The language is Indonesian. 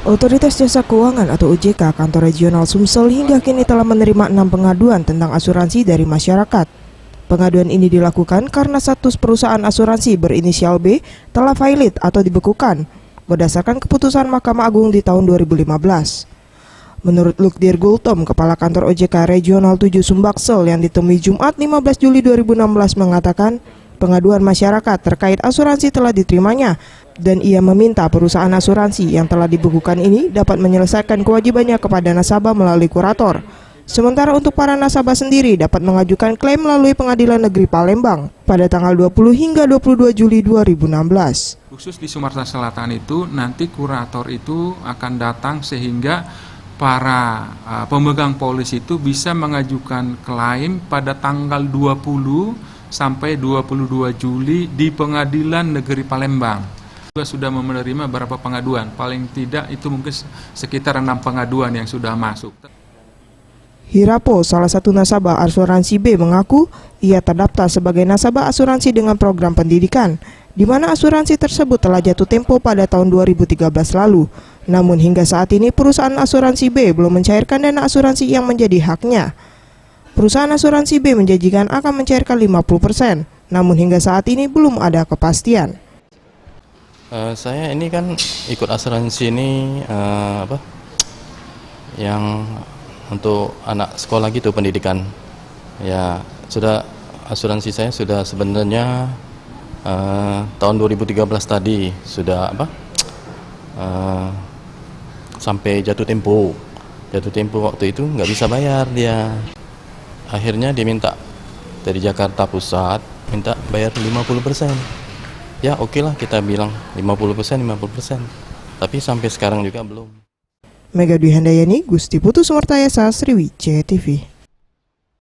Otoritas Jasa Keuangan atau OJK Kantor Regional Sumsel hingga kini telah menerima 6 pengaduan tentang asuransi dari masyarakat. Pengaduan ini dilakukan karena status perusahaan asuransi berinisial B telah valid atau dibekukan berdasarkan keputusan Mahkamah Agung di tahun 2015. Menurut Lukdir Gultom, Kepala Kantor OJK Regional 7 Sumbaksel yang ditemui Jumat 15 Juli 2016 mengatakan pengaduan masyarakat terkait asuransi telah diterimanya dan ia meminta perusahaan asuransi yang telah dibekukan ini dapat menyelesaikan kewajibannya kepada nasabah melalui kurator. Sementara untuk para nasabah sendiri dapat mengajukan klaim melalui Pengadilan Negeri Palembang pada tanggal 20 hingga 22 Juli 2016. Khusus di Sumatera Selatan itu nanti kurator itu akan datang sehingga para pemegang polis itu bisa mengajukan klaim pada tanggal 20 sampai 22 Juli di Pengadilan Negeri Palembang. Juga sudah menerima beberapa pengaduan, paling tidak itu mungkin sekitar 6 pengaduan yang sudah masuk. Hirapo, salah satu nasabah asuransi B, mengaku ia terdaftar sebagai nasabah asuransi dengan program pendidikan, di mana asuransi tersebut telah jatuh tempo pada tahun 2013 lalu. Namun hingga saat ini perusahaan asuransi B belum mencairkan dana asuransi yang menjadi haknya. Perusahaan asuransi B menjanjikan akan mencairkan 50%, namun hingga saat ini belum ada kepastian. Saya ini kan ikut asuransi ini yang untuk anak sekolah gitu, pendidikan. Ya, sudah asuransi saya sudah sebenarnya tahun 2013 tadi sudah sampai jatuh tempo. Jatuh tempo waktu itu nggak bisa bayar dia. Akhirnya dia minta dari Jakarta Pusat minta bayar 50%. Ya oke lah, kita bilang 50%. Tapi sampai sekarang juga belum. Mega Dwi Handayani, Gusti Putu Sumartayasa, Sriwijaya TV.